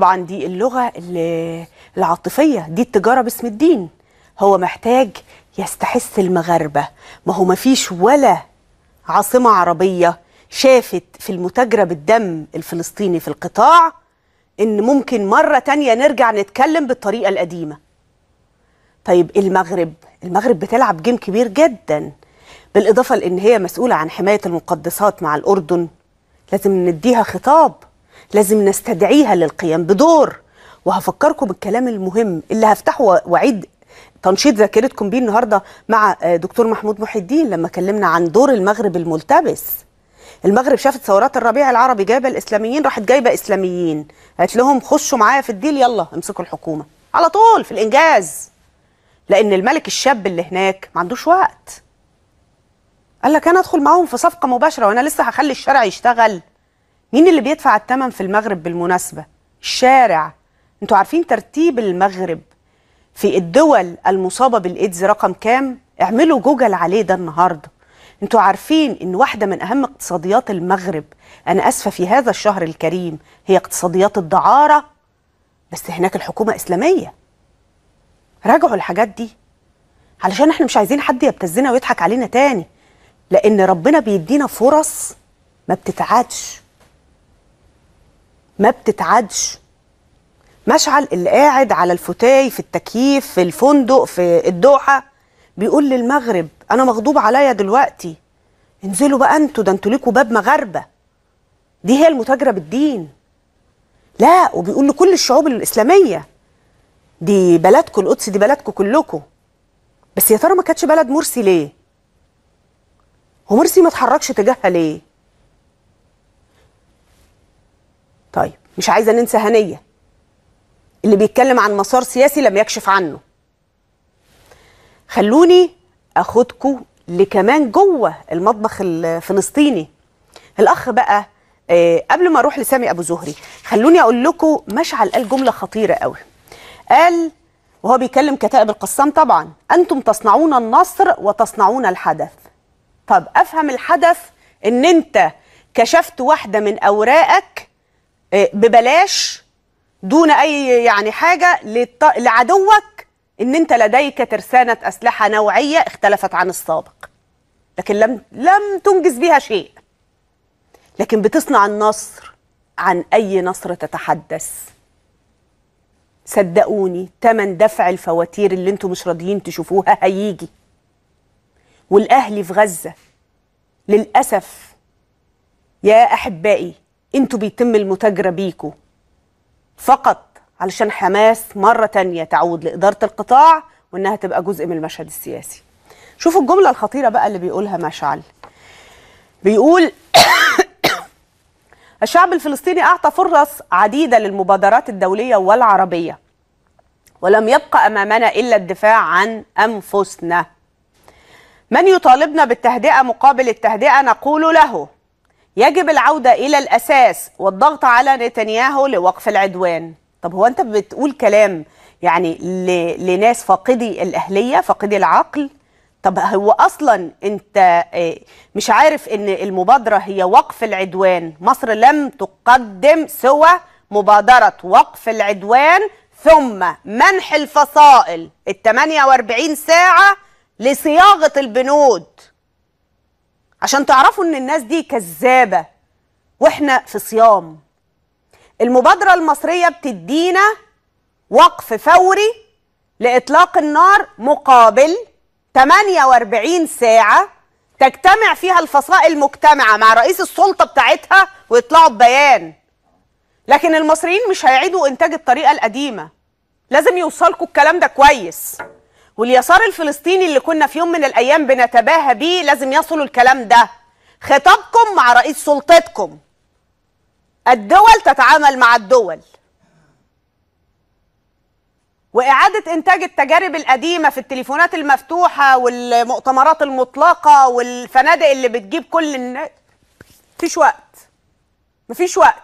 طبعا دي اللغة العاطفية، دي التجارة باسم الدين. هو محتاج يستحث المغاربة. ما هو مفيش ولا عاصمة عربية شافت في المتاجرة بالدم الفلسطيني في القطاع إن ممكن مرة تانية نرجع نتكلم بالطريقة القديمة. طيب المغرب بتلعب جيم كبير جدا، بالإضافة لأن هي مسؤولة عن حماية المقدسات مع الأردن. لازم نديها خطاب، لازم نستدعيها للقيام بدور. وهفكركم بالكلام المهم اللي هفتحه وأعيد تنشيط ذاكرتكم بيه النهارده مع دكتور محمود محي الدين لما كلمنا عن دور المغرب الملتبس. المغرب شافت ثورات الربيع العربي جايبه الاسلاميين، راحت جايبه اسلاميين قالت لهم خشوا معايا في الديل، يلا امسكوا الحكومه على طول في الانجاز. لان الملك الشاب اللي هناك ما عندوش وقت، قال لك انا ادخل معاهم في صفقه مباشره وانا لسه هخلي الشارع يشتغل. مين اللي بيدفع الثمن في المغرب بالمناسبه؟ الشارع. انتوا عارفين ترتيب المغرب في الدول المصابه بالايدز رقم كام؟ اعملوا جوجل عليه ده النهارده. انتوا عارفين ان واحده من اهم اقتصاديات المغرب، انا اسفه في هذا الشهر الكريم، هي اقتصاديات الدعاره. بس هناك الحكومه اسلاميه. راجعوا الحاجات دي علشان احنا مش عايزين حد يبتزنا ويضحك علينا تاني، لان ربنا بيدينا فرص ما بتتعادش. ما بتتعادش. مشعل اللي قاعد على الفوتاي في التكييف في الفندق في الدوحه بيقول للمغرب انا مغضوب عليا دلوقتي، انزلوا بقى انتوا، ده انتوا ليكوا باب مغاربه. دي هي المتاجره بالدين. لا، وبيقول لكل الشعوب الاسلاميه دي بلدكم القدس، دي بلدكم كلكم. بس يا ترى ما كانتش بلد مرسي ليه؟ هو مرسي ما اتحركش تجاهها ليه؟ طيب مش عايزه ننسى هنيه اللي بيتكلم عن مسار سياسي لم يكشف عنه. خلوني اخدكم لكمان جوه المطبخ الفلسطيني. الاخ بقى قبل ما اروح لسامي ابو زهري خلوني اقول لكم مشعل قال جمله خطيره قوي. قال وهو بيكلم كتائب القسام طبعا: انتم تصنعون النصر وتصنعون الحدث. طب افهم الحدث ان انت كشفت واحده من اوراقك ببلاش دون اي يعني حاجه لعدوك، ان انت لديك ترسانه اسلحه نوعيه اختلفت عن السابق، لكن لم تنجز بها شيء. لكن بتصنع النصر. عن اي نصر تتحدث؟ صدقوني تمن دفع الفواتير اللي انتم مش راضيين تشوفوها هيجي. والاهلي في غزه للاسف يا احبائي انتوا بيتم المتاجره بيكوا فقط علشان حماس مرة تانية تعود لإدارة القطاع وإنها تبقى جزء من المشهد السياسي. شوفوا الجملة الخطيرة بقى اللي بيقولها مشعل. بيقول الشعب الفلسطيني أعطى فرص عديدة للمبادرات الدولية والعربية، ولم يبقى أمامنا إلا الدفاع عن أنفسنا. من يطالبنا بالتهدئة مقابل التهدئة نقول له يجب العودة إلى الأساس والضغط على نتنياهو لوقف العدوان. طب هو أنت بتقول كلام يعني لناس فاقدي الأهلية فاقدي العقل؟ طب هو أصلا أنت مش عارف أن المبادرة هي وقف العدوان؟ مصر لم تقدم سوى مبادرة وقف العدوان ثم منح الفصائل 48 ساعة لصياغة البنود، عشان تعرفوا ان الناس دي كذابة واحنا في صيام. المبادرة المصرية بتدينا وقف فوري لإطلاق النار مقابل 48 ساعة تجتمع فيها الفصائل مجتمعة مع رئيس السلطة بتاعتها ويطلعوا ببيان. لكن المصريين مش هيعيدوا إنتاج الطريقة القديمة. لازم يوصلكوا الكلام ده كويس. واليسار الفلسطيني اللي كنا في يوم من الأيام بنتباهى بيه لازم يصلوا الكلام ده. خطابكم مع رئيس سلطتكم. الدول تتعامل مع الدول. وإعادة إنتاج التجارب القديمة في التليفونات المفتوحة والمؤتمرات المطلقة والفنادق اللي بتجيب كل الناس. مفيش وقت. مفيش وقت.